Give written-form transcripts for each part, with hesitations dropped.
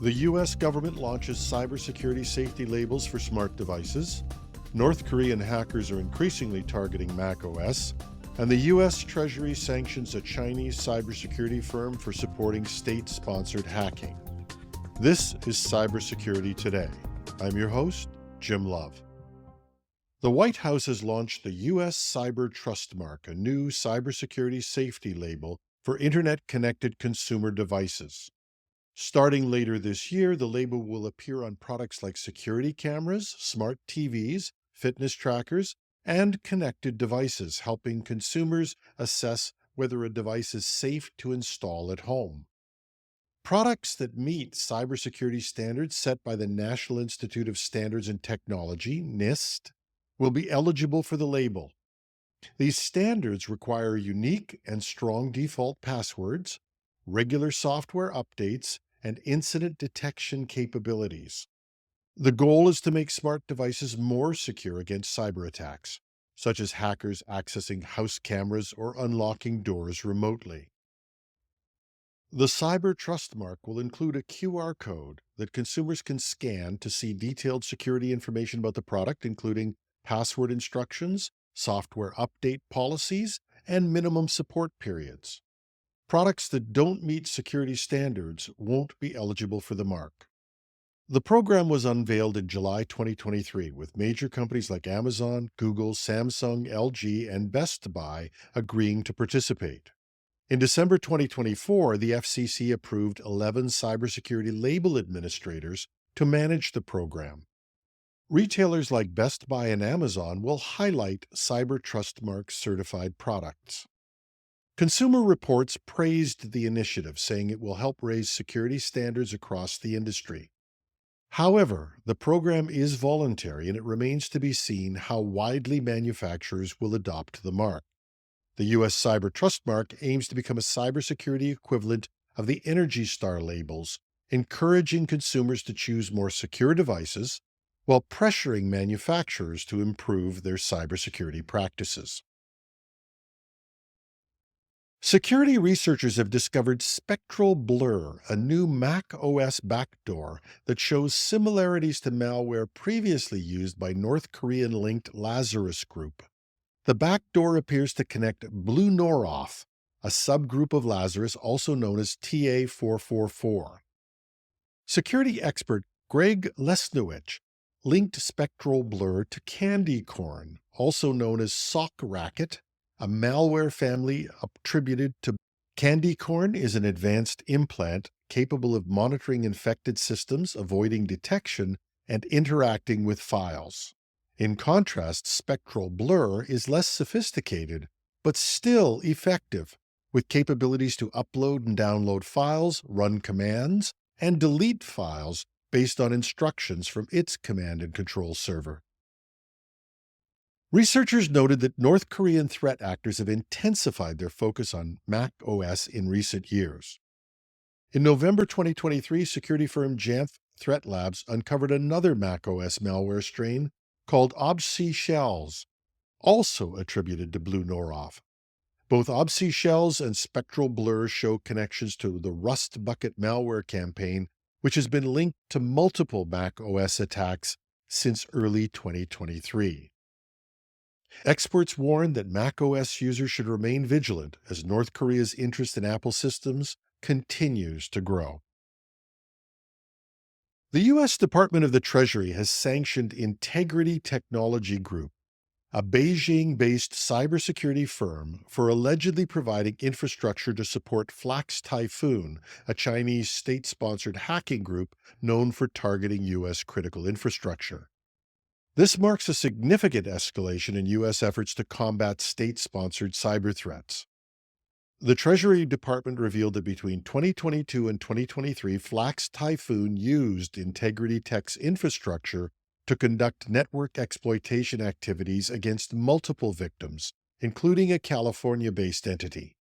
The U.S. government launches cybersecurity safety labels for smart devices. North Korean hackers are increasingly targeting macOS. And the U.S. Treasury sanctions a Chinese cybersecurity firm for supporting state-sponsored hacking. This is Cybersecurity Today. I'm your host, Jim Love. The White House has launched the U.S. Cyber Trust Mark, a new cybersecurity safety label for Internet-connected consumer devices. Starting later this year, the label will appear on products like security cameras, smart TVs, fitness trackers, and connected devices, helping consumers assess whether a device is safe to install at home. Products that meet cybersecurity standards set by the National Institute of Standards and Technology, NIST, will be eligible for the label. These standards require unique and strong default passwords, regular software updates, and incident detection capabilities. The goal is to make smart devices more secure against cyber attacks, such as hackers accessing house cameras or unlocking doors remotely. The Cyber Trust Mark will include a QR code that consumers can scan to see detailed security information about the product, including password instructions, software update policies, and minimum support periods. Products that don't meet security standards won't be eligible for the mark. The program was unveiled in July 2023, with major companies like Amazon, Google, Samsung, LG, and Best Buy agreeing to participate. In December 2024, the FCC approved 11 cybersecurity label administrators to manage the program. Retailers like Best Buy and Amazon will highlight Cyber Trust Mark certified products. Consumer Reports praised the initiative, saying it will help raise security standards across the industry. However, the program is voluntary, and it remains to be seen how widely manufacturers will adopt the mark. The U.S. Cyber Trust Mark aims to become a cybersecurity equivalent of the Energy Star labels, encouraging consumers to choose more secure devices while pressuring manufacturers to improve their cybersecurity practices. Security researchers have discovered Spectral Blur, a new macOS backdoor that shows similarities to malware previously used by North Korean-linked Lazarus Group. The backdoor appears to connect Blue Noroff, a subgroup of Lazarus also known as TA444. Security expert Greg Lesniewicz linked Spectral Blur to Candy Corn, also known as Sock Racket, a malware family attributed to Candy Corn is an advanced implant capable of monitoring infected systems, avoiding detection, and interacting with files. In contrast, Spectral Blur is less sophisticated, but still effective, with capabilities to upload and download files, run commands, and delete files based on instructions from its command and control server. Researchers noted that North Korean threat actors have intensified their focus on macOS in recent years. In November 2023, security firm Jamf Threat Labs uncovered another macOS malware strain called OBC Shells, also attributed to Blue Noroff. Both OBC Shells and Spectral Blur show connections to the Rust Bucket malware campaign, which has been linked to multiple macOS attacks since early 2023. Experts warn that macOS users should remain vigilant as North Korea's interest in Apple systems continues to grow. The U.S. Department of the Treasury has sanctioned Integrity Technology Group, a Beijing-based cybersecurity firm, for allegedly providing infrastructure to support Flax Typhoon, a Chinese state-sponsored hacking group known for targeting U.S. critical infrastructure. This marks a significant escalation in U.S. efforts to combat state-sponsored cyber threats. The Treasury Department revealed that between 2022 and 2023, Flax Typhoon used Integrity Tech's infrastructure to conduct network exploitation activities against multiple victims, including a California-based entity.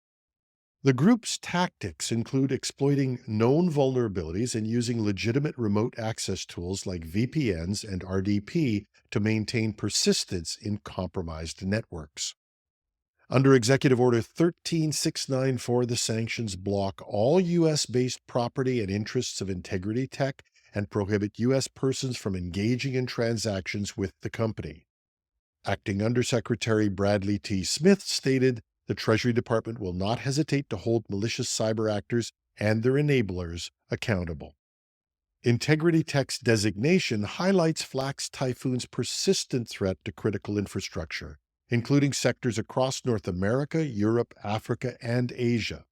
The group's tactics include exploiting known vulnerabilities and using legitimate remote access tools like VPNs and RDP to maintain persistence in compromised networks. Under Executive Order 13694, the sanctions block all U.S.-based property and interests of Integrity Tech and prohibit U.S. persons from engaging in transactions with the company. Acting Undersecretary Bradley T. Smith stated, "The Treasury Department will not hesitate to hold malicious cyber actors and their enablers accountable." Integrity Tech's designation highlights Flak's Typhoon's persistent threat to critical infrastructure, including sectors across North America, Europe, Africa, and Asia.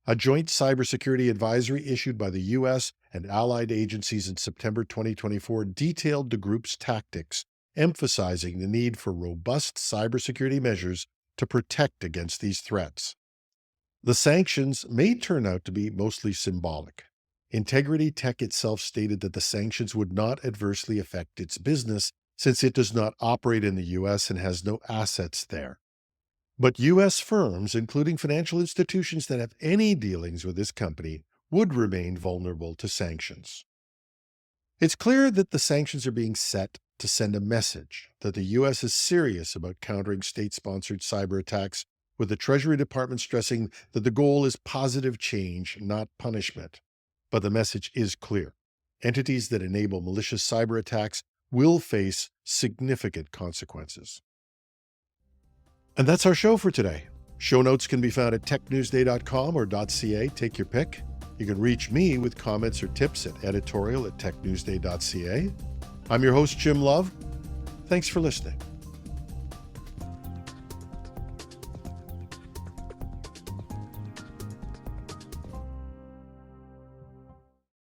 A joint cybersecurity advisory issued by the U.S. and allied agencies in September 2024 detailed the group's tactics, emphasizing the need for robust cybersecurity measures to protect against these threats. The sanctions may turn out to be mostly symbolic. Integrity Tech itself stated that the sanctions would not adversely affect its business since it does not operate in the U.S. and has no assets there. But U.S. firms, including financial institutions that have any dealings with this company, would remain vulnerable to sanctions. It's clear that the sanctions are being set to send a message that the U.S. is serious about countering state-sponsored cyber attacks, with the Treasury Department stressing that the goal is positive change, not punishment. But the message is clear. Entities that enable malicious cyber attacks will face significant consequences. And that's our show for today. Show notes can be found at technewsday.com or .ca. Take your pick. You can reach me with comments or tips at editorial@technewsday.ca. I'm your host, Jim Love. Thanks for listening.